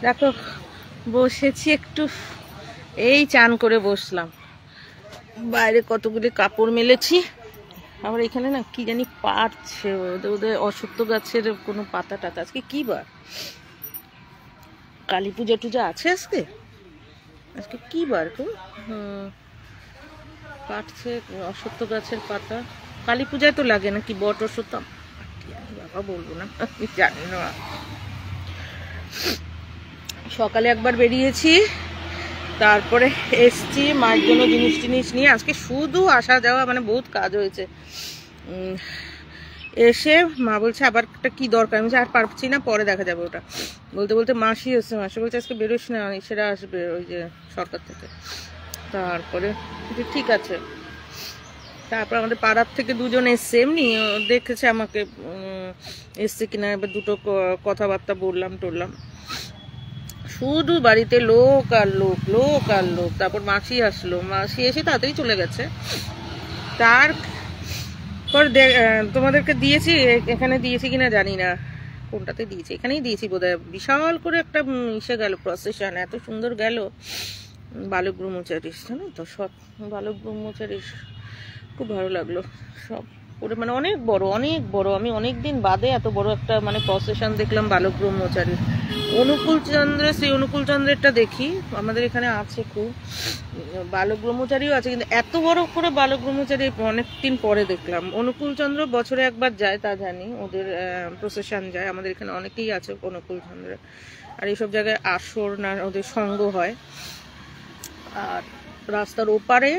দেখো বসেছি একটু, এই চান করে বসলাম। বাইরে কতগুলি কাপড় মেলেছি। আবার এখানে না কি জানি পারছে, ওদের অশ্বত্থ গাছের কোনো পাতা টাতা। আজকে কি বার? কালী পূজা টুজা আছে আজকে? আজকে কি বার গো? পাটছে অশ্বত্থ গাছের পাতা। কালী পূজায় তো লাগে নাকি বট অশ্বত্থ? বাবা বলবো না, আমি জানি না। সকালে একবার বেরিয়েছি, তারপরে এসছি মায়ের জন্য জিনিস টিনিস নিয়ে। আজকে শুধু আসা যাওয়া, মানে বহুত কাজ হয়েছে। এসে মা বলছে আবার একটা কি দরকার, আমি আর পারছি না, পরে দেখা যাবে ওটা। বলতে বলতে মাসি এসছে, মাসি বলছে আজকে বেরোস না, সেটা আসবে ওই যে সরকার থেকে। তারপরে ঠিক আছে। তারপর আমাদের পাড়ার থেকে দুজন এসছে, এমনি দেখেছে আমাকে এসছে কিনা, এবার দুটো কথাবার্তা বললাম টললাম। শুধু বাড়িতে লোক আর লোক, লোক আর লোক। তারপর মাসি আসলো, মাসি এসে তাড়াতাড়ি চলে গেছে। তারপর তোমাদেরকে দিয়েছি, এখানে দিয়েছি কিনা জানি না, কোনটাতে দিয়েছি, এখানেই দিয়েছি বোধহয়। বিশাল করে একটা ইসে গেল প্রসেশন, এত সুন্দর গেল। বালক ব্রহ্মচারীর, জানো তো, সব বালক ব্রহ্মচারীর খুব ভালো লাগলো সব করে, মানে অনেক বড় অনেক বড়। আমি অনেকদিন বাদে এত বড় একটা মানে প্রসেশন দেখলাম বালক ব্রহ্মচারীর। অনুকূল চন্দ্রের, শ্রী অনুকূল চন্দ্রেরটা দেখি, আমাদের এখানে আছে খুব। বালক ব্রহ্মচারীও আছে, কিন্তু এত বড় করে বালক ব্রহ্মচারী অনেকদিন পরে দেখলাম। অনুকূল চন্দ্র বছরে একবার যায় তা জানি, ওদের প্রসেশন যায়। আমাদের এখানে অনেকেই আছে অনুকূল চন্দ্রের। আর এইসব জায়গায় আসর না ওদের সঙ্গ হয়। আর রাস্তার ওপারে,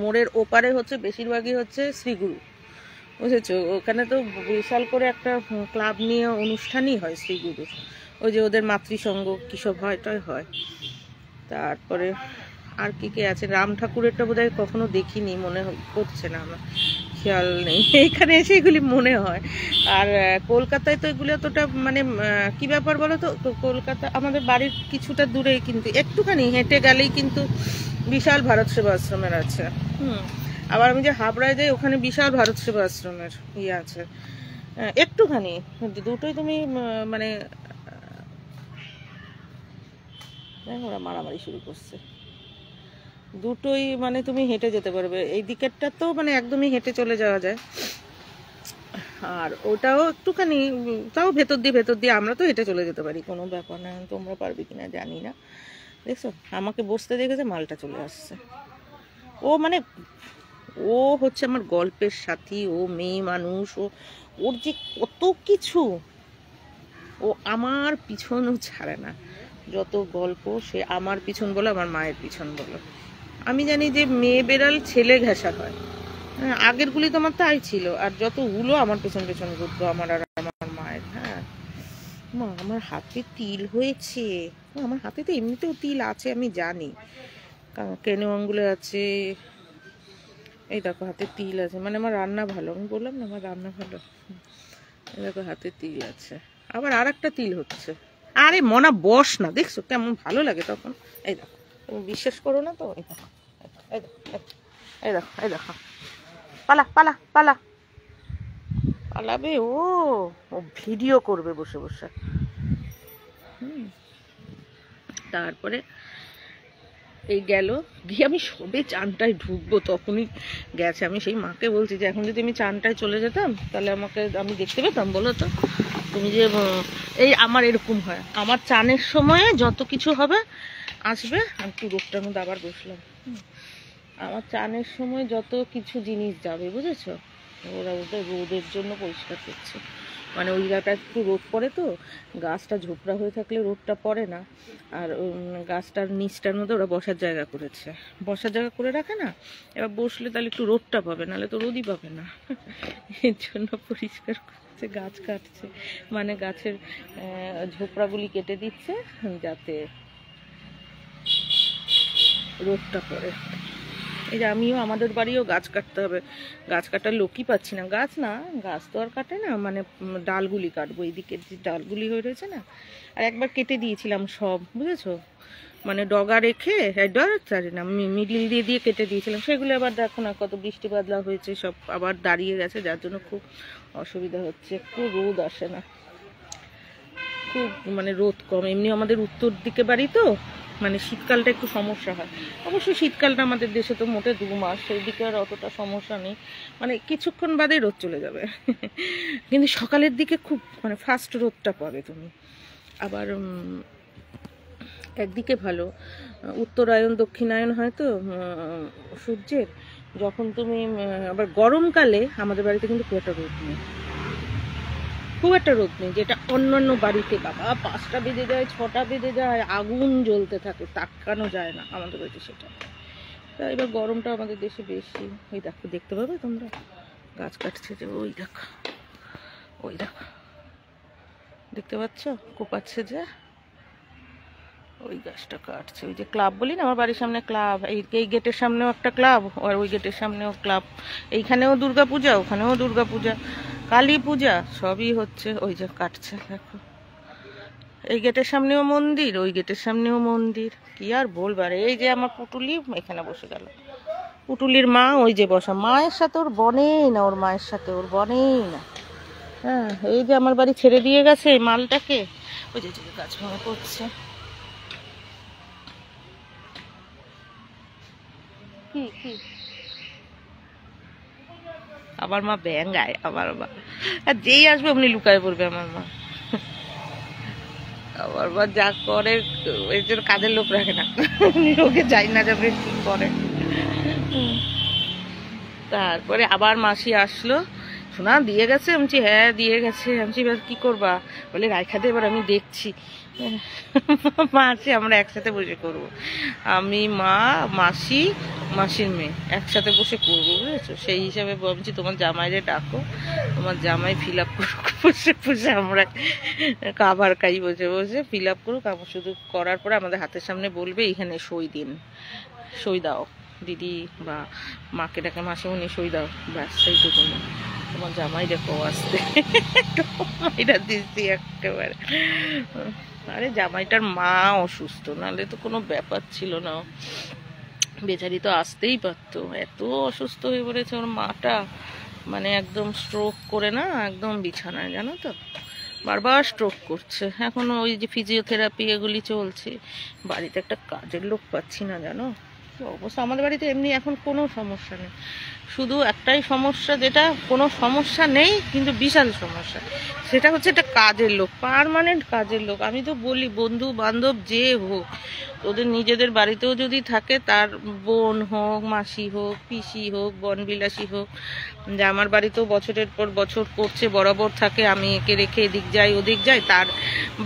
মোড়ের ওপারে হচ্ছে বেশিরভাগই হচ্ছে শ্রীগুরু, বুঝেছো? ওখানে তো বিশাল করে একটা ক্লাব নিয়ে অনুষ্ঠানই হয় শ্রীগুরুর, ওই যে ওদের মাতৃসঙ্গ কিসব হয়টাই হয়। তারপরে আর কি কে আছে, রাম ঠাকুরেরটা বোধহয় কখনো দেখিনি, মনে পড়ছে না, আমার খেয়াল নেই। এইখানে এসে এগুলি মনে হয়। আর কলকাতায় তো এগুলো অতটা মানে কি ব্যাপার বলো তো, কলকাতা আমাদের বাড়ির কিছুটা দূরেই, কিন্তু একটুখানি হেঁটে গেলেই কিন্তু বিশাল ভারত সেবা আশ্রমের আছে। আবার আমি যে হাবড়ায় যাই, ওখানে বিশাল ভারত সেবা আশ্রমের ইয়ে আছে, একটুখানি। দুটোই তুমি মানে ওরা মারামারি শুরু করছে, দুটোই মানে তুমি হেঁটে যেতে পারবে। এই দিকেরটা তো মানে একদমই হেঁটে চলে যাওয়া যায়, আর ওটাও একটুখানি, তাও ভেতর দিয়ে আমরা তো হেঁটে চলে যেতে পারি, কোনো ব্যাপার না। তোমরা পারবে কিনা জানি না। দেখছো আমাকে বসতে দেখেছে, মালটা চলে আসছে। ও মানে ও হচ্ছে আমার গল্পের সাথী, ও মেয়ে মানুষ, ওর যে কত কিছু, ও আমার পিছনও ছাড়ে না। যত গল্প, সে আমার পিছন বলো, আমার মায়ের পিছন বলো। আমি জানি যে মেয়ে বেড়াল ছেলে ঘেঁষা হয়, হ্যাঁ, আগের গুলি তো আমার তাই ছিল। আর যত উলো আমার পেছন পেছন ঘুরতো, আমার আর আমার মায়ের। হ্যাঁ মা, আমার হাতে তিল হয়েছে। আমার হাতে তো এমনিতেও তিল আছে, আমি জানি, কেন আঙ্গুলে আছে। এই দেখো হাতে তিল আছে, মানে আমার রান্না ভালো, আমি বললাম না আমার রান্না ভালো। এই দেখো হাতে তিল আছে, আবার আর একটা তিল হচ্ছে। আরে মনা বস না, দেখছো কেমন ভালো লাগে তখন। এই দেখো, তুমি বিশ্বাস করো না তো, এই দেখো, এই দেখো, এই দেখো, এই দেখো, পালা পালা পালা, পালাবে ও। ও ভিডিও করবে বসে বসে। তারপরে এই গেল, গিয়ে আমি সবে চানটায় ঢুকবো তখনই গেছে। আমি সেই মাকে বলছি যে এখন যদি আমি চানটায় চলে যেতাম, তাহলে আমাকে আমি দেখতে পেতাম বলো তো? তুমি যে এই আমার এরকম হয়, আমার চানের সময়ে যত কিছু হবে আসবে। আমি একটু রোগটার মধ্যে আবার বসলাম। আমার চানের সময় যত কিছু জিনিস যাবে, বুঝেছো? ওরা ওদের রোদের জন্য পরিষ্কার করছে, মানে ওই জায়গাটা একটু রোদ পড়ে তো, গাছটা ঝোপড়া হয়ে থাকলে রোদটা পড়ে না। আর গাছটার নিচটার মধ্যে ওরা বসার জায়গা করেছে, বসার জায়গা করে রাখে না, এবার বসলে তাহলে একটু রোদটা পাবে, নাহলে তো রোদই পাবে না। এর জন্য পরিষ্কার করছে, গাছ কাটছে, মানে গাছের ঝোপড়াগুলি কেটে দিচ্ছে যাতে রোদটা পড়ে। এই যে আমিও, আমাদের বাড়িও গাছ কাটতে হবে, গাছ কাটার লোকই পাচ্ছি না। গাছ না, গাছ তো আর কাটে না, মানে ডালগুলি কাটবো, এইদিকের যে ডালগুলি হয়ে রয়েছে না। আর একবার কেটে দিয়েছিলাম সব, বুঝেছো, মানে ডগা রেখে, না মিডিল দিয়ে দিয়ে কেটে দিয়েছিলাম, সেগুলো আবার দেখো না কত বৃষ্টি বাদলা হয়েছে, সব আবার দাঁড়িয়ে গেছে, যার জন্য খুব অসুবিধা হচ্ছে, একটু রোদ আসে না। খুব মানে রোদ কম। এমনি আমাদের উত্তর দিকে বাড়ি তো, মানে শীতকালটা একটু সমস্যা হয়। অবশ্যই শীতকালটা আমাদের দেশে তো মোটে 2 মাস, সেই দিকে আর অতটা সমস্যা নেই, মানে কিছুক্ষণ বাদেই রোদ চলে যাবে। কিন্তু সকালের দিকে খুব মানে ফাস্ট রোদটা পাবে তুমি। আবার একদিকে ভালো, উত্তরায়ণ দক্ষিণায়ন হয় তো সূর্যের, যখন তুমি আবার গরমকালে আমাদের বাড়িতে কিন্তু খুব একটা রোদ নেই, খুব একটা রোদ নেই, যেটা অন্যান্য বাড়িতে বাবা 5টা বেজে যায়, 6টা বেজে যায়, আগুন জ্বলতে থাকে, তাকানো যায় না, আমাদের বাড়িতে সেটা। তা এবার গরমটা আমাদের দেশে বেশি। ওই দেখো, দেখতে পাবে তোমরা গাছ কাটছে যে, ওই দেখো, ওই দেখো, দেখতে পাচ্ছ কোপাচ্ছে যে, ওই গাছটা কাটছে। ওই যে ক্লাব বলি না, আমার বাড়ির সামনে ক্লাব, এই গেটের সামনেও একটা ক্লাব, আর ওই গেটের সামনেও ক্লাব, এইখানেও দুর্গাপূজা, ওখানেও দুর্গাপূজা, কালী পূজা, সবই হচ্ছে। ওই যে কাটছে দেখো, এই গেটের সামনেও মন্দির, ওই গেটের সামনেও মন্দির, কি আর বলবার। এই যে আমার পুটুলি এখানে বসে গেল, পুটুলির মা ওই যে বসা, মায়ের সাথে ওর বনেই না, ওর মায়ের সাথে ওর বনেই না। হ্যাঁ, এই যে আমার বাড়ি ছেড়ে দিয়ে গেছে এই মালটাকে, ওই যে গাছ ভাঙা করছে। কি কি আমার মা ব্যাঙ্গায়, আমার মা আর যেই আসবে অমনি লুকায় পড়বে আমার মা। আমার মা যা করে, এই জন্য কাজের লোক রাখে না, লোকে যাই না যাবে কি করে। তারপরে আবার মাসি আসলো, শোনা দিয়ে গেছে, আমি হ্যাঁ দিয়ে গেছে। আমি এবার কি করবা, বলে রাইখা দে, এবার আমি দেখছি। মাসি আমরা একসাথে বসে করবো, আমি মা মাসি মাসির মেয়ে একসাথে বসে করবো, বুঝেছো? সেই হিসাবে বলছি তোমার জামাইরে ডাকো, তোমার জামাই ফিল আপ করুক, বসে বসে আমরা কাবার খাই, বসে বসে ফিল আপ করুক। আমার শুধু করার পরে আমাদের হাতের সামনে বলবে এইখানে সই দিন, সই দাও দিদি, বা মাকে ডাকে মাসিমণি সই দাও, ব্যাস সেইটুকু না। তোমার জামাই দেখো আসতে, এটা দিচ্ছি একেবারে। আরে জামাইটার মা অসুস্থ, নাহলে তো কোনো ব্যাপার ছিল না, বেচারি তো আসতেই পারতো। এত অসুস্থ হয়ে পড়েছে ওর মাটা, মানে একদম স্ট্রোক করে না, একদম বিছানায়, জানো তো, বারবার স্ট্রোক করছে। এখন ওই যে ফিজিওথেরাপি এগুলি চলছে। বাড়িতে একটা কাজের লোক পাচ্ছি না, জানো অবশ্য। আমাদের বাড়িতে এমনি এখন কোনো সমস্যা নেই, শুধু একটাই সমস্যা, যেটা কোনো সমস্যা নেই কিন্তু বিশাল সমস্যা, সেটা হচ্ছে একটা কাজের লোক, পার্মানেন্ট কাজের লোক। আমি তো বলি, বন্ধু বান্ধব যে হোক, ওদের নিজেদের বাড়িতেও যদি থাকে, তার বোন হোক, মাসি হোক, পিসি হোক, বনবিলাসী হোক, যে আমার বাড়িতেও বছরের পর বছর করছে, বরাবর থাকে, আমি একে রেখে এদিক যাই ওদিক যাই, তার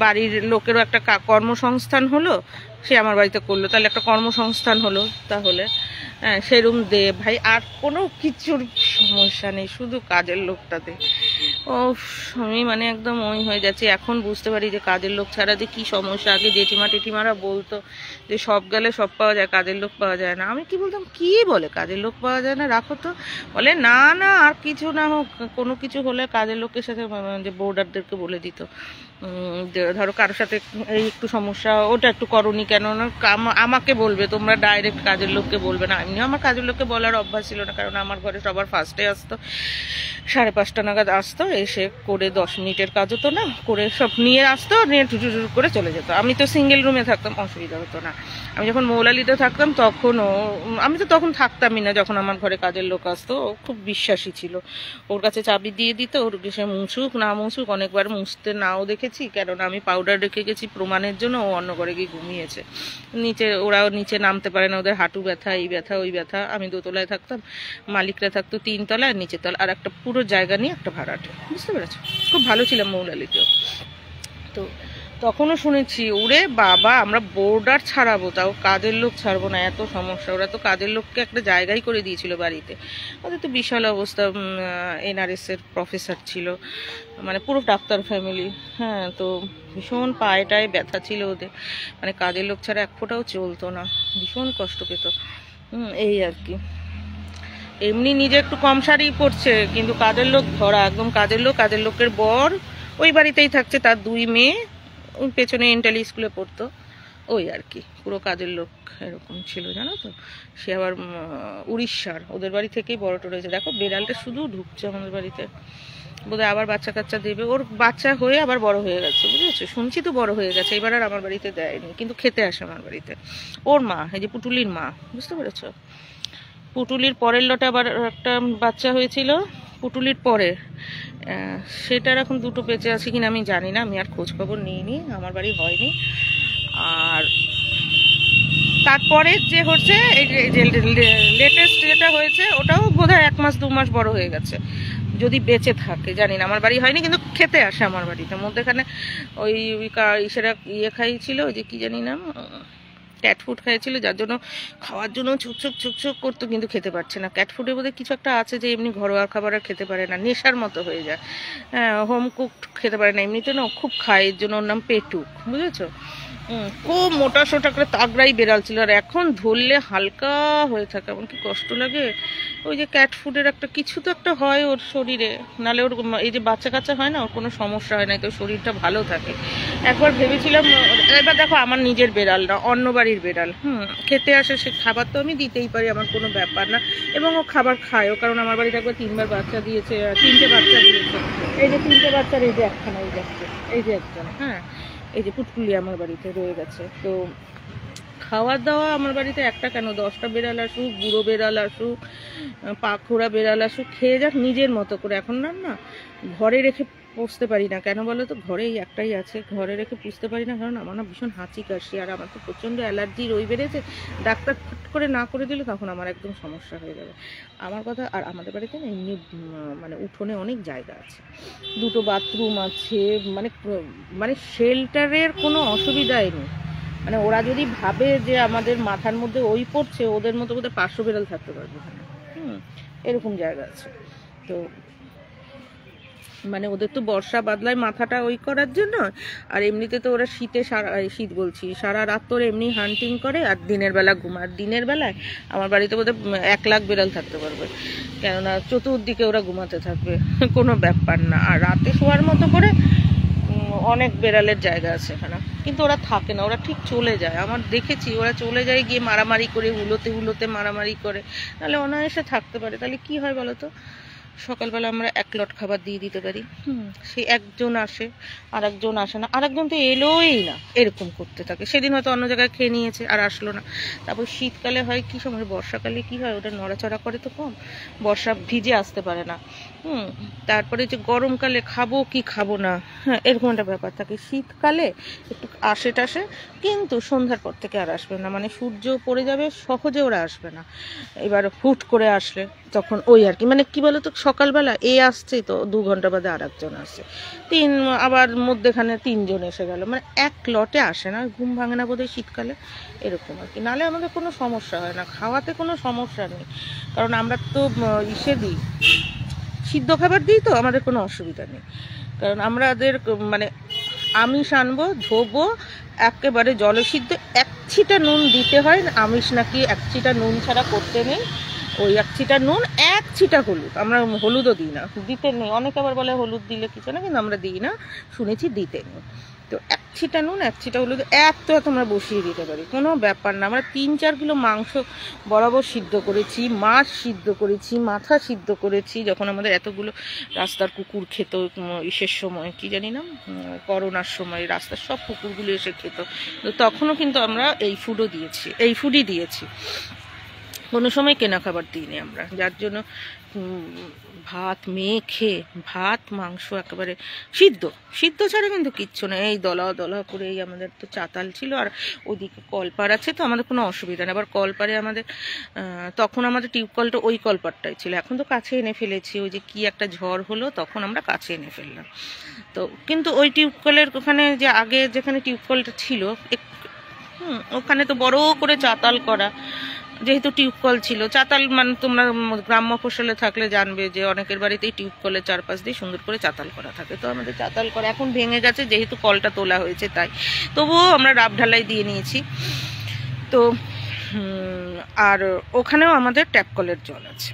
বাড়ির লোকেরও একটা কর্মসংস্থান হলো, সে আমার বাড়িতে করলো, তাহলে একটা কর্মসংস্থান হলো। তাহলে হ্যাঁ, সেরম দে ভাই, আর কোনো কিছুর সমস্যা নেই, শুধু কাজের লোকটাতে। ও আমি মানে একদম ওই হয়ে যাচ্ছে। এখন বুঝতে পারি যে কাজের লোক ছাড়া যে কি সমস্যা। আগে জেঠিমা টেঠিমারা বলতো যে সব গেলে সব পাওয়া যায়, কাজের লোক পাওয়া যায় না। আমি কি বলতাম, কি বলে কাজের লোক পাওয়া যায় না, রাখো তো। বলে না না, আর কিছু না হোক, কোনো কিছু হলে কাজের লোকের সাথে, যে বোর্ডারদেরকে বলে দিত, ধরো কারোর সাথে এই একটু সমস্যা, ওটা একটু করনি কেন, আমাকে বলবে, তোমরা ডাইরেক্ট কাজের লোককে বলবে না। এমনিও আমার কাজের লোককে বলার অভ্যাস ছিল না, কারণ আমার ঘরে সবার ফার্স্টে আসতো, 5:30 নাগাদ আসতো, এসে করে 10 মিনিটের কাজ হতো না, করে সব নিয়ে আসতো, নিয়ে টুটু করে চলে যেত। আমি তো সিঙ্গেল রুমে থাকতাম, অসুবিধা হতো না। আমি যখন মৌলালিতে থাকতাম তখনও, আমি তো তখন থাকতামই না যখন আমার ঘরে কাজের লোক আসতো। ও খুব বিশ্বাসী ছিল, ওর কাছে চাবি দিয়ে দিত, ওর সে মুছুক না মুছুক, অনেকবার মুছতে নাও দেখেছি, কেননা আমি পাউডার রেখে গেছি প্রমাণের জন্য। ও অন্য ঘরে গিয়ে ঘুমিয়েছে নিচে, ওরাও নিচে নামতে পারে না, ওদের হাঁটু ব্যথা, এই ব্যথা ওই ব্যথা। আমি দোতলায় থাকতাম, মালিকরা থাকতো 3 তলায়, নিচে তলা, আর একটা পুরো জায়গা নিয়ে একটা ভাড়াটে, বুঝতে পেরেছো? খুব ভালো ছিলাম মৌলালিতেও। তো তখনও শুনেছি, ওরে বাবা আমরা বোর্ডার ছাড়াবো, তাও কাজের লোক ছাড়বো না, এত সমস্যা। ওরা তো কাজের লোককে একটা জায়গায় করে দিয়েছিল বাড়িতে। ওদের তো বিশাল অবস্থা, NRS এর প্রফেসর ছিল, মানে পুরো ডাক্তার ফ্যামিলি। হ্যাঁ, তো ভীষণ পায়েটায় ব্যথা ছিল ওদের, মানে কাজের লোক ছাড়া এক ফোঁটাও চলতো না, ভীষণ কষ্ট পেত। এই আর কি। এমনি নিজে একটু কম শাড়ি পরছে, কিন্তু কাজের লোক ধরা, একদম কাজের লোক। কাজের লোকের বর ওই বাড়িতেই থাকছে, তার 2 মেয়ে পেছনে ইন্টালি স্কুলে পড়তো, ওই আর কি। পুরো কাজের লোক এরকম ছিল, জানো তো। সে আবার উড়িষ্যার, ওদের বাড়ি থেকেই বড় রয়েছে। দেখো বেড়ালটা শুধু ঢুকছে আমাদের বাড়িতে, বোধহয় আবার বাচ্চা কাচ্চা দেবে, ওর বাচ্চা হয়ে আবার বড় হয়ে গেছে, বুঝেছো, শুনছি তো বড় হয়ে গেছে, এবার আর আমার বাড়িতে দেয়নি, কিন্তু খেতে আসে আমার বাড়িতে ওর মা, এই যে পুটুলির মা, বুঝতে পেরেছো। পুটুলির পরের লটে আবার একটা বাচ্চা হয়েছিল পুটুলির পরে, সেটার এখন দুটো বেঁচে আছে কিনা আমি জানি না, আমি আর খোঁজ খবর নিইনি, আমার বাড়ি হয়নি। আর তারপরে যে হচ্ছে এই যে লেটেস্ট যেটা হয়েছে ওটাও বোধহয় 1 মাস 2 মাস বড় হয়ে গেছে, যদি বেঁচে থাকে জানি না, আমার বাড়ি হয়নি, কিন্তু খেতে আসে আমার বাড়িতে। মধ্যেখানে ওই ইসেরা খাইছিল, ওই যে কি জানি না, ক্যাট ফুড খাইছিল, যার জন্য খাওয়ার জন্য ছুকছুক করতো, কিন্তু খেতে পারছে না। ক্যাট ফুডের বোধহয় কিছু একটা আছে যে এমনি ঘরোয়া খাবার আর খেতে পারে না, নেশার মতো হয়ে যায়। হ্যাঁ, হোম কুকড খেতে পারে না, এমনিতে না খুব খায়, এর জন্য ওর নাম পেটুক, বুঝেছো। খুব মোটা সোটা করে তাগড়াই বেড়াল ছিল, আর এখন ধরলে হালকা হয়ে থাকে, এমন কি কষ্ট লাগে। ওই যে ক্যাট ফুডের একটা কিছু তো একটা হয় ওর শরীরে, নালে ওর এই যে বাচ্চা কাচ্চা হয় না, ওর কোনো সমস্যা হয় না, তো শরীরটা ভালো থাকে। একবার ভেবেছিলাম, এবার দেখো আমার নিজের বেড়াল না, অন্য বাড়ির বেড়াল, খেতে আসে, সে খাবার তো আমি দিতেই পারি, আমার কোনো ব্যাপার না, এবং ও খাবার খায়ও, কারণ আমার বাড়িতে একবার 3বার বাচ্চা দিয়েছে, 3টে বাচ্চা দিয়েছে, এই যে 3টে বাচ্চার এই যে একখানা, এই যে একজন, হ্যাঁ, এই যে পুটকুলি আমার বাড়িতে রয়ে গেছে। তো খাওয়া দাওয়া আমার বাড়িতে একটা কেন, 10টা বেড়াল আসুক, বুড়ো বেড়াল আসুক, পাখোড়া বেড়াল আসুক, খেয়ে যাক নিজের মতো করে। এখন না ঘরে রেখে পুষতে পারি না, কেন বলো তো, ঘরে এই একটাই আছে, ঘরে রেখে পুষতে পারি না, কারণ আমার না ভীষণ হাঁচি কাশি, আর আমার তো প্রচণ্ড অ্যালার্জি রই বেড়েছে, ডাক্তার ফট করে না করে দিলে তখন আমার একদম সমস্যা হয়ে যাবে। আমার কথা, আর আমাদের বাড়িতে না এমনি মানে উঠোনে অনেক জায়গা আছে, 2টো বাথরুম আছে, মানে মানে শেল্টারের কোনো অসুবিধাই নেই। মানে ওরা যদি ভাবে যে আমাদের মাথার মধ্যে ওই পড়ছে, ওদের মতো বোধহয় 500 বেড়াল থাকতে পারবে ওখানে, এরকম জায়গা আছে। তো মানে ওদের তো বর্ষা বাদলায় মাথাটা ওই করার জন্য, আর এমনিতে তো ওরা শীতে শীত বলছি সারা রাত তো এমনি হান্টিং করে, আর দিনের বেলা ঘুমায়। দিনের বেলায় আমার বাড়িতে বোধহয় 1 লাখ বেড়াল থাকতে পারবে, কেননা চতুর্দিকে ওরা ঘুমাতে থাকবে, কোনো ব্যাপার না। আর রাতে শোয়ার মতো করে অনেক বেড়ালের জায়গা আছে এখানে, কিন্তু ওরা থাকে না, ওরা ঠিক চলে যায়। আমার দেখেছি ওরা চলে যায় গিয়ে মারামারি করে, হুলোতে মারামারি করে, নাহলে অনায়াসে থাকতে পারে। তাহলে কি হয় বলো তো, সকালবেলা আমরা 1 লট খাবার দিয়ে দিতে পারি, সেই একজন আসে, আর একজন আসে না, আর একজন তো এলোই না, এরকম করতে থাকে। সেদিন হয়তো অন্য জায়গায় খেয়ে নিয়েছে আর আসলো না। তারপর শীতকালে হয় কি সময়, বর্ষাকালে কি হয়, ওটা নড়াচড়া করে তো কম, বর্ষা ভিজে আসতে পারে না। তারপরে যে গরমকালে খাবো কি খাবো না, হ্যাঁ, এরকম একটা ব্যাপার থাকে। শীতকালে একটু আসে টাসে, কিন্তু সন্ধ্যার পর থেকে আর আসবে না, মানে সূর্য পড়ে যাবে, সহজে ওরা আসবে না। এবার হুট করে আসলে তখন ওই আর কি, মানে কি বলতো, সকালবেলা এ আসছে তো 2 ঘন্টা বাদে আর একজন আসছে, আবার মধ্যেখানে 3জন এসে গেল, মানে 1 লটে আসে না, ঘুম ভাঙে না বোধহয় শীতকালে, এরকম আর কি। নাহলে আমাদের কোনো সমস্যা হয় না, খাওয়াতে কোনো সমস্যা নেই, কারণ আমরা তো ইসে দিই, সিদ্ধ খাবার দিই, তো আমাদের কোনো অসুবিধা নেই। কারণ আমাদের মানে আমিষ আনবো, ধোবো, একেবারে জলে সিদ্ধ, 1 ছিটা নুন দিতে হয়, আমিষ নাকি 1 ছিটা নুন ছাড়া করতে নেই, ওই 1 ছিটা নুন, 1 ছিটা হলুদ, আমরা হলুদও দিই না, দিতে নেই। অনেকে আবার বলে হলুদ দিলে কিছু না, কিন্তু আমরা দিই না, শুনেছি দিতে নেই। তো 1 ছিটা নুন, 1 ছিটা হলুদ, এত আমরা বসিয়ে দিতে পারি, কোনো ব্যাপার না। আমরা 3-4 কিলো মাংস বরাবর সিদ্ধ করেছি, মাছ সিদ্ধ করেছি, মাথা সিদ্ধ করেছি, যখন আমাদের এতগুলো রাস্তার কুকুর খেত, ইসের সময় কি জানি না, করোনার সময় রাস্তার সব কুকুরগুলো এসে খেত, তো তখনও কিন্তু আমরা এই ফুডই দিয়েছি, কোনো সময় কেনা খাবার দিইনি আমরা। যার জন্য ভাত মেখে, ভাত মাংস একেবারে সিদ্ধ ছাড়া কিন্তু কিচ্ছু না। এই দলা করে, এই আমাদের তো চাতাল ছিল, আর ওদিকে কলপার আছে, তো আমাদের কোনো অসুবিধা নেই। আবার কলপারে আমাদের তখন আমাদের টিউবকলটা ওই কলপারটাই ছিল, এখন তো কাছে এনে ফেলেছি, ওই যে কি একটা ঝড় হলো তখন আমরা কাছে এনে ফেললাম। তো কিন্তু ওই টিউবকলের ওখানে যে আগে যেখানে টিউবকলটা ছিল, ওখানে তো বড় করে চাতাল করা, যেহেতু টিউবকল ছিল। চাতাল মানে তোমরা গ্রাম্য ফসলে থাকলে জানবে যে অনেকের বাড়িতেই টিউবকলের চারপাশ দিয়ে সুন্দর করে চাতাল করা থাকে, তো আমাদের চাতাল করা এখন ভেঙে গেছে, যেহেতু কলটা তোলা হয়েছে তাই, তবুও আমরা রাব ঢালাই দিয়ে নিয়েছি। তো আর ওখানেও আমাদের ট্যাপ কলের জল আছে,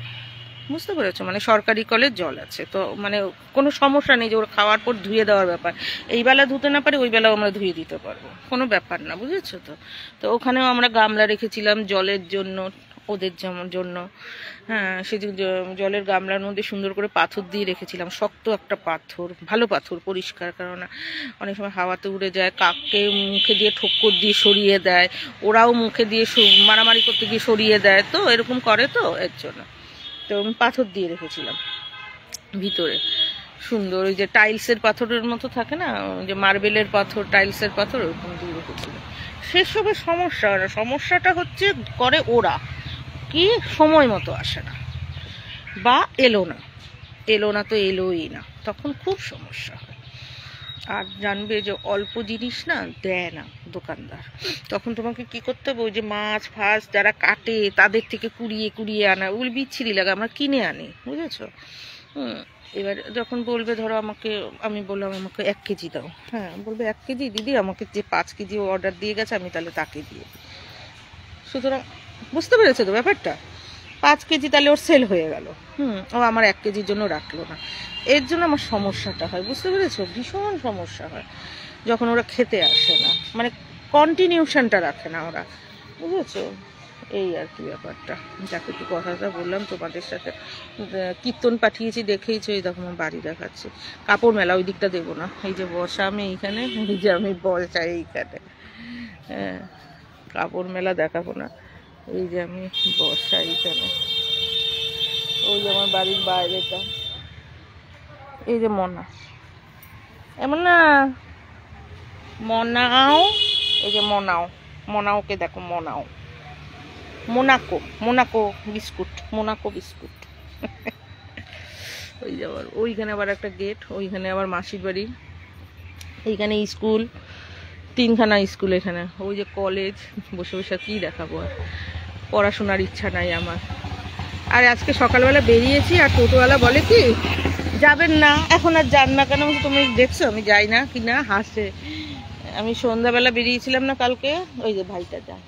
বুঝতে পেরেছো, মানে সরকারি কলের জল আছে, তো মানে কোনো সমস্যা নেই যে ওরা খাওয়ার পর ধুয়ে দেওয়ার ব্যাপার, এই বেলা ধুতে না পারে ওই বেলাও আমরা ধুয়ে দিতে পারবো, কোনো ব্যাপার না, বুঝেছো। তো ওখানেও আমরা গামলা রেখেছিলাম জলের জন্য, ওদের জন্য। হ্যাঁ, সে জলের গামলার মধ্যে সুন্দর করে পাথর দিয়ে রেখেছিলাম, শক্ত একটা পাথর, ভালো পাথর, পরিষ্কার, কারণ অনেক সময় হাওয়াতে উড়ে যায়, কাককে মুখে দিয়ে ঠোক্কর দিয়ে সরিয়ে দেয়, ওরাও মুখে দিয়ে মারামারি করতে গিয়ে সরিয়ে দেয়, তো এরকম করে, তো এর জন্য তো পাথর দিয়ে রেখেছিলাম ভিতরে সুন্দর, ওই যে টাইলসের পাথরের মতো থাকে না, যে মার্বেলের পাথর, টাইলসের পাথর, ওরকম দিয়ে রেখেছিলাম। সেসবের সমস্যা হয় না, সমস্যাটা হচ্ছে করে ওরা কি সময় মতো আসে না, বা এলো না তো এলোই না, তখন খুব সমস্যা হয়। আর জানবে যে অল্প জিনিস না দেয় না দোকানদার, তখন তোমাকে কি করতে হবে, ওই যে মাছ ফাছ যারা কাটে তাদের থেকে কুড়িয়ে আনা, ওগুলো বিচ্ছিরি লাগে, আমরা কিনে আনি, বুঝেছো। এবার যখন বলবে, ধরো আমি বললাম আমাকে 1 কেজি দাও, হ্যাঁ বলবে 1 কেজি দিদি, আমাকে যে 5 কেজি অর্ডার দিয়ে গেছে আমি তাহলে তাকে দিয়ে দিই। সুতরাং বুঝতে পেরেছো তো ব্যাপারটা, 5 কেজি তাহলে ওর সেল হয়ে গেল, ও আমার 1 কেজির জন্য রাখলো না, এর জন্য আমার সমস্যাটা হয়, বুঝতে পেরেছো, ভীষণ সমস্যা হয় যখন ওরা খেতে আসে না, মানে কন্টিনিউশনটা রাখে না ওরা, বুঝেছো। এই আর কি ব্যাপারটা, যাকে একটু কথাটা বললাম তোমাদের সাথে। কীর্তন পাঠিয়েছি দেখেইছো, এই দেখো আমার বাড়ি দেখাচ্ছি, কাপড় মেলা ওই দিকটা দেবো না, এই যে বসা আমি এইখানে, এই যে আমি বসা এইখানে, হ্যাঁ কাপড় মেলা দেখাবো না, এই যে আমি বসা এইখানে, ওই যে আমার বাড়ির বাইরেটা, এই যে এমন না মনাও, এই যে মনাওকে দেখো, মোনাকো বিস্কুট ওই যে আবার ওইখানে আবার একটা গেট, ওইখানে আবার মাসির বাড়ি, এইখানে স্কুল, 3খানা স্কুল এখানে, ওই যে কলেজ, বসে বসে কি দেখাবো, আর পড়াশোনার ইচ্ছা নাই আমার। আর আজকে সকালবেলা বেরিয়েছি, আর টোটোওয়ালা বলে কি যাবেন না, এখন আর যান না কেন, তুমি দেখছো আমি যাই না কি না, হাসে। আমি সন্ধ্যাবেলা বেরিয়েছিলাম না কালকে, ওই যে ভাইটা যায়,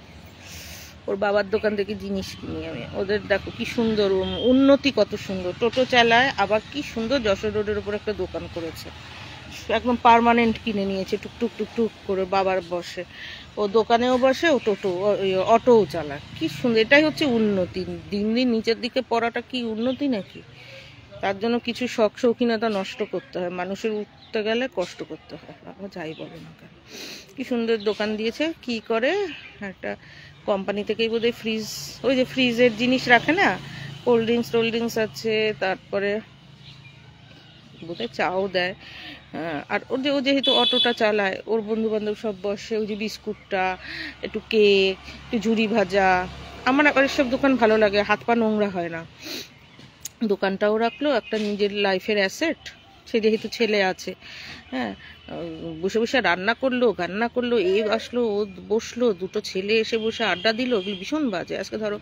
ওর বাবার দোকান থেকে জিনিস কিনি আমি, ওদের দেখো কি সুন্দর উন্নতি, কত সুন্দর টোটো চালায়, আবার কি সুন্দর যশোর রোডের উপর একটা দোকান করেছে, একদম পার্মানেন্ট কিনে নিয়েছে, টুকটুক করে বাবার বসে, ও দোকানেও বসে, ও অটোও চালায়, কি সুন্দর, এটাই হচ্ছে উন্নতি। দিন দিন নিচের দিকে পড়াটা কি উন্নতি নাকি? তার জন্য কিছু শখ শৌখিনতা নষ্ট করতে হয়, মানুষের উঠতে গেলে কষ্ট করতে হয়, বাবা যাই বলে না কেন। কি সুন্দর দোকান দিয়েছে, কি করে একটা কোম্পানি থেকেই বোধহয় ফ্রিজ, ওই যে ফ্রিজের জিনিস রাখে না, কোল্ড ড্রিঙ্কস আছে, তারপরে বোধহয় চাও দেয়। আর ও যেহেতু অটোটা চালায়, ওর বন্ধু বান্ধব সব বসে, ওই যে বিস্কুটটা, একটু কেক, একটু ঝুড়ি ভাজা, আমার আবার এসব দোকান ভালো লাগে, হাত পা নোংরা হয় না। দোকানটাও রাখলো, একটা নিজের লাইফের অ্যাসেট, সে যেহেতু ছেলে আছে, হ্যাঁ বসে বসে রান্না করলো, এই আসলো, ও বসলো, দুটো ছেলে এসে বসে আড্ডা দিল, ভীষণ বাজে। আজকে ধরো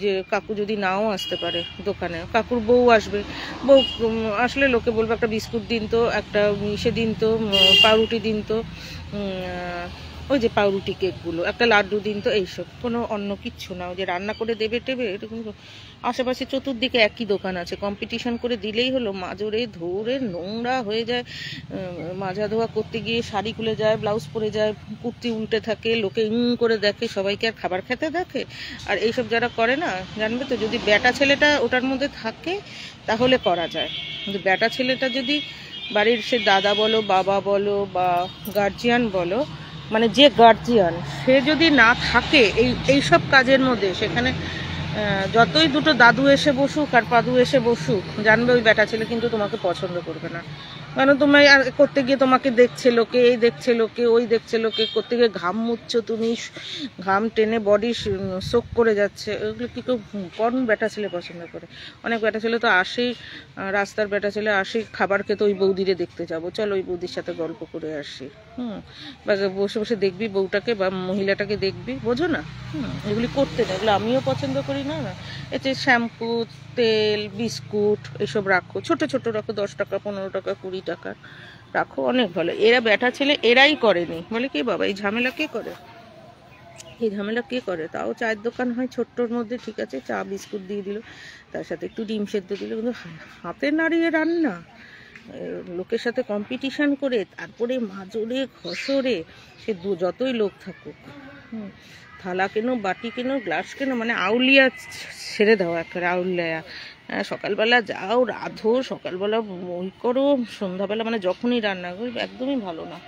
যে কাকু যদি নাও আসতে পারে দোকানে, কাকুর বউ আসবে, বউ আসলে লোকে বলবে একটা বিস্কুট দিন তো, একটা মিশে দিন তো, পাউরুটি দিন তো, ওই যে পাউরুটি কেকগুলো, একটা লাড্ডু দিন তো, এইসব, কোনো অন্য কিচ্ছু না, ওই যে রান্না করে দেবে এরকম। আশেপাশে চতুর্দিকে একই দোকান আছে, কম্পিটিশন করে দিলেই হলো, মাজরে ধরে নোংরা হয়ে যায়, মাজা ধোয়া করতে গিয়ে শাড়ি খুলে যায়, ব্লাউজ পরে যায়, কুর্তি উল্টে থাকে, লোকে করে দেখে, সবাইকে আর খাবার খেতে দেখে। আর এইসব যারা করে না, জানবে তো, যদি বেটা ছেলেটা ওটার মধ্যে থাকে তাহলে করা যায়, কিন্তু বেটা ছেলেটা যদি বাড়ির সে দাদা বলো, বাবা বলো, বা গার্জিয়ান বলো, মানে যে গার্জিয়ান, সে যদি না থাকে এইসব কাজের মধ্যে, সেখানে যতই দুটো দাদু এসে বসুক আর পাদু এসে বসুক, জানবে ওই বেটা ছেলে কিন্তু তোমাকে পছন্দ করবে না, কারণ তুমি করতে গিয়ে তোমাকে দেখছে লোকে, এই দেখছে লোকে, ওই দেখছে লোকে, করতে গিয়ে ঘাম মুছছো তুমি, ঘাম টেনে বডি সোক করে যাচ্ছে, ওগুলো কি কেউ কোন বেটা ছেলে পছন্দ করে? অনেক বেটা ছেলে তো আসেই, রাস্তার বেটা ছেলে আসে খাবার খেতে, ওই বৌদিরে দেখতে যাবো, চলো ওই বৌদির সাথে গল্প করে আসি, বা বসে বসে দেখবি বউটাকে বা মহিলাটাকে দেখবি, বোঝো না, এগুলি করতে না, এগুলো আমিও পছন্দ করি না। এতে শ্যাম্পু, তেল, বিস্কুট এসব রাখো, ছোট ছোট রাখো, 10 টাকা, 15 টাকা, 20 টাকা রাখো, অনেক ভালো। এরা বেটা ছেলে এরাই করেনি, বলে কি বাবা এই ঝামেলা কে করে? তাও চায়ের দোকান হয় ছোট্টর মধ্যে, ঠিক আছে, চা বিস্কুট দিয়ে দিল, তার সাথে একটু ডিম সেদ্ধ দিল, কিন্তু হাতে নাড়িয়ে রান্না, লোকের সাথে কম্পিটিশন করে, তারপরে মাজরে ঘষরে, সে যতই লোক থাকুক, থালা কেনো, বাটি কেনো, গ্লাস কেনো, মানে আউলিয়া ছেড়ে দাও একেবারে, আউলিয়া। সকালবেলা যাও, রাঁধো, সকালবেলা ওই করো, সন্ধ্যাবেলা মানে যখনই রান্না করো, একদমই ভালো না।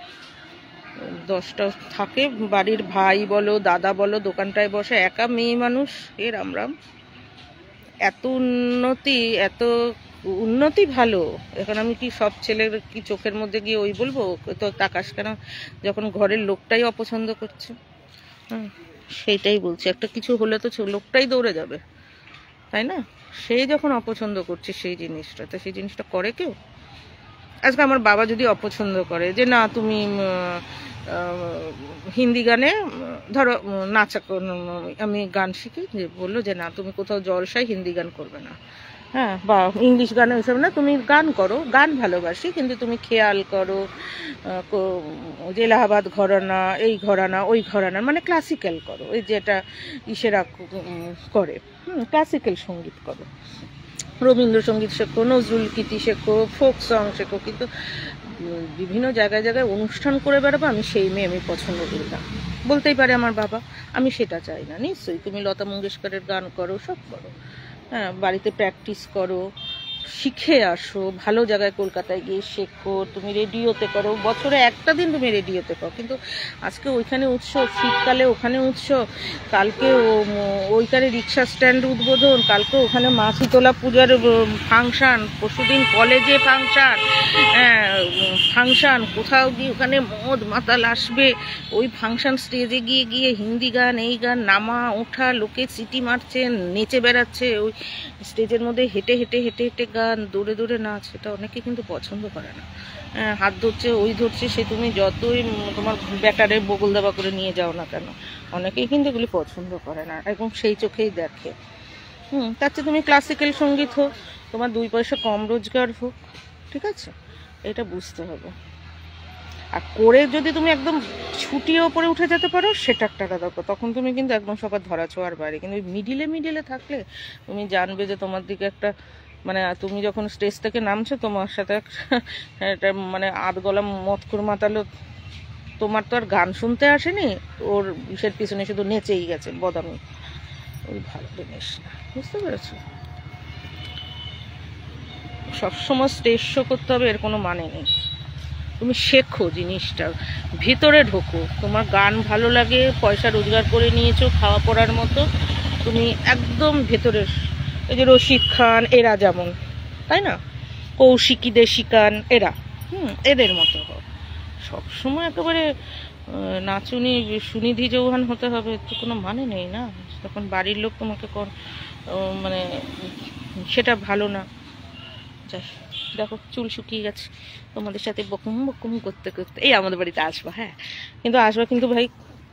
10টা থাকে, বাড়ির ভাই বলো, দাদা বলো, দোকানটায় বসে, একা মেয়ে মানুষ, এ রাম রাম। এত উন্নতি ভালো। এখন আমি কি সব ছেলের কি চোখের মধ্যে গিয়ে ওই বলবো তো তাকাস কেন, যখন ঘরের লোকটাই অপছন্দ করছে? সেইটাই বলছি, একটা কিছু হলে তো লোকটাই দৌড়ে যাবে, তাই না? সে যখন অপছন্দ করছে সেই জিনিসটা, তো সেই জিনিসটা করে কেউ? আজকে আমার বাবা যদি অপছন্দ করে যে না তুমি হিন্দি গানে ধরো নাচা, আমি গান শিখি, যে বললো যে না তুমি কোথাও জলসায় হিন্দি গান করবে না, হ্যাঁ, বা ইংলিশ গানে ওইসব না, তুমি গান করো, গান ভালোবাসি, কিন্তু তুমি খেয়াল করো যে এলাহাবাদ ঘরানা, এই ঘরানা, ওই ঘরানা, মানে ক্লাসিক্যাল করো, ওই যেটা ইসেরা করে, ক্লাসিক্যাল সঙ্গীত করো, রবীন্দ্রসঙ্গীত শেখো, নজরুল গীতি শেখো, ফোক সং শেখো, কিন্তু বিভিন্ন জায়গায় জায়গায় অনুষ্ঠান করে বেড়াবো, আমি সেই মেয়ে আমি পছন্দ করি না। বলতেই পারে আমার বাবা, আমি সেটা চাই না। নিশ্চয়ই তুমি লতা মঙ্গেশকরের গান করো, সব করো, হ্যাঁ, বাড়িতে প্র্যাকটিস করো, শিখে আসো, ভালো জায়গায় কলকাতায় গিয়ে শেখো, তুমি রেডিওতে করো, বছরে একটা দিন তুমি রেডিওতে করো, কিন্তু আজকে ওইখানে উৎসব, শীতকালে ওখানে উৎসব, কালকে ওইখানে রিক্সা স্ট্যান্ড উদ্বোধন, কালকে ওখানে মা শীতলা পূজার ফাংশান, পরশুদিন কলেজে ফাংশান, কোথাও গিয়ে ওখানে মদ মাতাল আসবে, ওই ফাংশান স্টেজে গিয়ে গিয়ে হিন্দি গান, এই গান, নামা ওঠা, লোকে সিটি মারছে, নেচে বেড়াচ্ছে, ওই স্টেজের মধ্যে হেঁটে হেঁটে হেঁটে হেঁটে গান, দৌড়ে দৌড়ে নাচ, এটা অনেকে কিন্তু পছন্দ করে না। হাত ধরছে, ওই ধরছে, সে তুমি যতই তোমার ব্যাটারে বগল দাবা করে নিয়ে যাও না কেন, অনেকেই কিন্তু এগুলি পছন্দ করে না, এবং সেই চোখেই দেখে। তার চেয়ে তুমি ক্লাসিক্যাল সঙ্গীত হোক, তোমার 2 পয়সা কম রোজগার হোক, ঠিক আছে, এটা বুঝতে হবে। আর করে যদি তুমি একদম ছুটিয়ে ওপরে উঠে যেতে পারো, সেটা একটা দরকার, তখন তুমি কিন্তু একদম সবার ধরাছোঁয়ার বাইরে। কিন্তু ওই মিডিলে থাকলে তুমি জানবে যে তোমার দিকে একটা, মানে তুমি যখন স্টেজ থেকে নামছো, তোমার সাথে একটা মানে আধ গলা মদ করে মাতালো, তোমার তো আর গান শুনতে আসেনি, ওর বিষের পিছনে শুধু নেচেই গেছে বদামি, ওই ভালো জিনিস না, বুঝতে পেরেছো? সবসময় স্টেজ শো করতে হবে এর কোনো মানে নেই। তুমি শেখো জিনিসটা, ভিতরে ঢোকো, তোমার গান ভালো লাগে, পয়সা রোজগার করে নিয়েছো খাওয়া পড়ার মতো, তুমি একদম ভেতরের, এই যে রশিদ খান এরা যেমন, তাই না, কৌশিকী দেশিকান এরা, এদের মতো হও। সবসময় একেবারে নাচুনি সুনিধি চৌহান হতে হবে তো কোনো মানে নেই না, তখন বাড়ির লোক তোমাকে মানে সেটা ভালো না। যাই, দেখো চুল শুকিয়ে গেছে, তোমাদের সাথে বকুম বকুম করতে করতে এই আমাদের বাড়িতে আসবা, হ্যাঁ, কিন্তু আসবা কিন্তু ভাই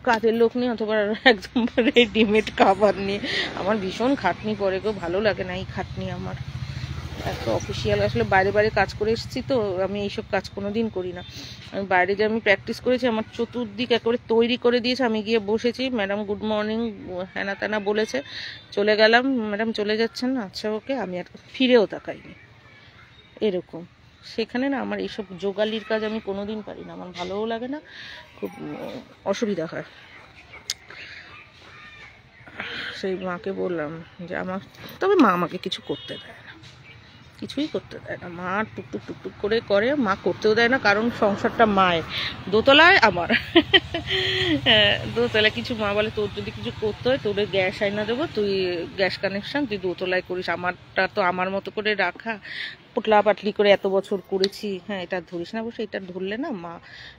কাজের লোক নিয়ে, অথবা একদম রেডিমেড খাবার নিয়ে। আমার ভীষণ খাটনি পড়ে গো, ভালো লাগে না এই খাটনি আমার, এত অফিসিয়াল, আসলে বাইরে বাইরে কাজ করে এসেছি তো, আমি এইসব কাজ কোনোদিন করি না। আমি বাইরে যে আমি প্র্যাকটিস করেছি, আমার চতুর্দিক একেবারে তৈরি করে দিয়েছে, আমি গিয়ে বসেছি, ম্যাডাম গুড মর্নিং হ্যানা ত্যানা বলেছে, চলে গেলাম, ম্যাডাম চলে যাচ্ছেন না, আচ্ছা ওকে, আমি আর ফিরেও তাকাইনি, এরকম। সেখানে না আমার এইসব জোগালির কাজ আমি কোনোদিন পারি না, আমার ভালোও লাগে না, খুব অসুবিধা হয়। সেই মাকে বললাম যে আমার, তবে মা আমাকে কিছু করতে দেয় না, কিছুই করতে দেয় না, মা টুকটুক টুকটুক করে, মা করতেও দেয় না, কারণ সংসারটা মায়ের, দোতলায় আমার দোতলায় কিছু, মা বলে তোর যদি কিছু করতে হয় তোর গ্যাস আইনা দেবো, তুই গ্যাস কানেকশন তুই দোতলায় করিস, আমারটা তো আমার মতো করে রাখা, পুটলা পাটলি করে এত বছর করেছি, হ্যাঁ, এটা ধরিস না, বসে এটা ধরলে না, মা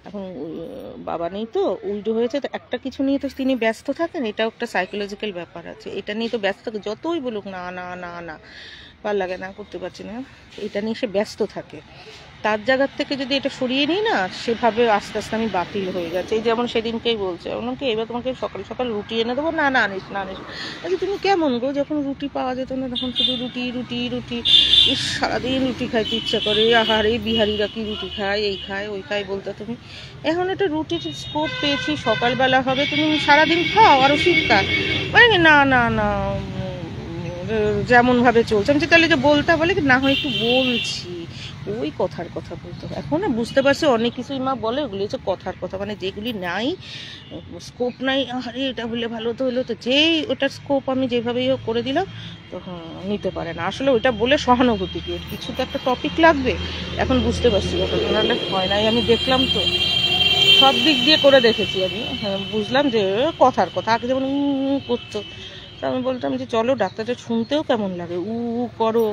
এখন বাবা নেই তো, উল্টো হয়েছে তো, একটা কিছু নিয়ে তো তিনি ব্যস্ত থাকেন, এটাও একটা সাইকোলজিক্যাল ব্যাপার আছে, এটা নিয়ে তো ব্যস্ত থাকে, যতই বলুক না না না না ভালো লাগে না, করতে পারছি না, এটা নিয়ে সে ব্যস্ত থাকে। তার জায়গার থেকে যদি এটা সরিয়ে নিই না, সেভাবে আস্তে আস্তে আমি বাতিল হয়ে যাচ্ছে। এই যেমন সেদিনকেই বলছে, ওনাকে এবার তোমাকে সকাল সকাল রুটি এনে দেবো, না না আনিস না আনিস, আচ্ছা তুমি কেমন গো, যখন রুটি পাওয়া যেত না তখন শুধু রুটি রুটি রুটি, সারাদিন রুটি খাইতে ইচ্ছা করে, আহার এই বিহারিরা কি রুটি খায়, এই খায় ওই খায় বলতে, তুমি এখন একটা রুটির স্কোপ পেয়েছি, সকালবেলা হবে, তুমি সারাদিন খাও, আরও শীতকাল, মানে না না না যেমন ভাবে চলছে, আমি তাহলে যে বলতে বলে কি না হয় একটু বলছি, ওই কথার কথা বলতো। এখন না বুঝতে পারছি অনেক কিছুই মা বলে ওগুলি হচ্ছে কথার কথা, মানে যেগুলি নাই, স্কোপ নাই, আরে এটা হলে ভালো তো হলো, তো যেই ওটার স্কোপ আমি যেভাবেই হোক করে দিলাম তখন নিতে পারে না। আসলে ওইটা বলে সহানুভূতি দিয়ে কিছু তো একটা টপিক লাগবে, এখন বুঝতে পারছি ব্যাপারটা, নাহলে হয় নাই। আমি দেখলাম তো সব দিক দিয়ে করে দেখেছি আমি, বুঝলাম যে কথার কথা। আগে যেমন করতো, তো আমি বলতাম যে চলো ডাক্তারটা শুনতেও কেমন লাগে, করো,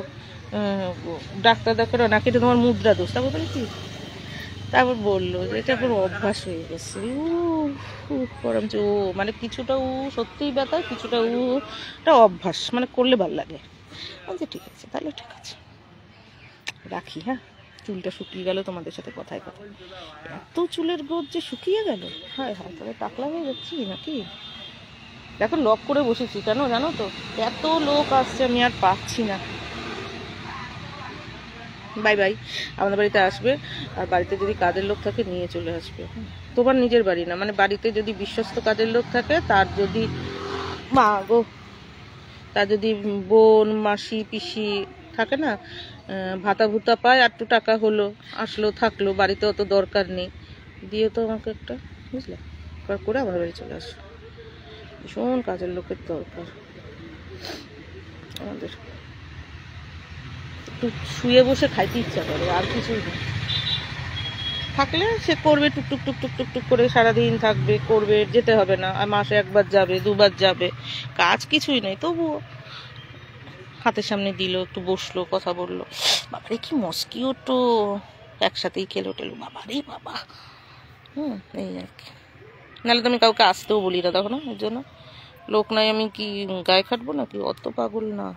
ডাক্তার দেখারো নাকি এটা তোমার মুদ্রা দোষ। তারপর বলি কি, তারপর বললো যে এটা পুরো অভ্যাস হয়ে গেছে, করম যে ও মানে কিছুটা সত্যিই ব্যথা, কিছুটা এটা অভ্যাস, মানে করলে ভালো লাগে। আচ্ছা ঠিক আছে, তাহলে ঠিক আছে, রাখি। হ্যাঁ, চুলটা শুকিয়ে গেল তোমাদের সাথে কথায় কথা, এত চুলের গ্রোথ যে শুকিয়ে গেল, হায় হায়, তবে টাকলা হয়ে যাচ্ছি নাকি। দেখো লক করে বসেছি কেন জানো তো, এত লোক আসছে আমি আর পাচ্ছি না। বাই বাই, আমাদের বাড়িতে আসবে, আর বাড়িতে যদি কাজের লোক থাকে নিয়ে চলে আসবে। তোমার নিজের বাড়ি না, মানে বাড়িতে যদি বিশ্বস্ত কাজের লোক থাকে, তার যদি মা গো, তার যদি বোন মাসি পিসি থাকে না, ভাতা ভুতা পায়, আর একটু টাকা হলো, আসলো থাকলো, বাড়িতে অত দরকার নেই, দিয়ে তো আমাকে একটা, বুঝলে, করে আমার বাড়ি চলে আসো। ভীষণ কাজের লোকের দরকার আমাদের, একটু শুয়ে বসে খাইতে ইচ্ছা করে, আর কিছুই না। থাকলে সে করবে, টুকটুক টুকটুক টুকটুক করে সারাদিন থাকবে, করবে, যেতে হবে না, আর মাসে একবার যাবে, দুবার যাবে, কাজ কিছুই নেই, তবুও হাতের সামনে দিল, একটু বসলো, কথা বললো। বাবারে কি মস্কিউটো, একসাথেই খেলো টেলো, বাবারে বাবা। এই আর কি, নাহলে তো আমি কাউকে আসতেও বলি না, দেখো না, এর জন্য লোক নাই, আমি কি গায়ে খাটবো নাকি, অত পাগল না।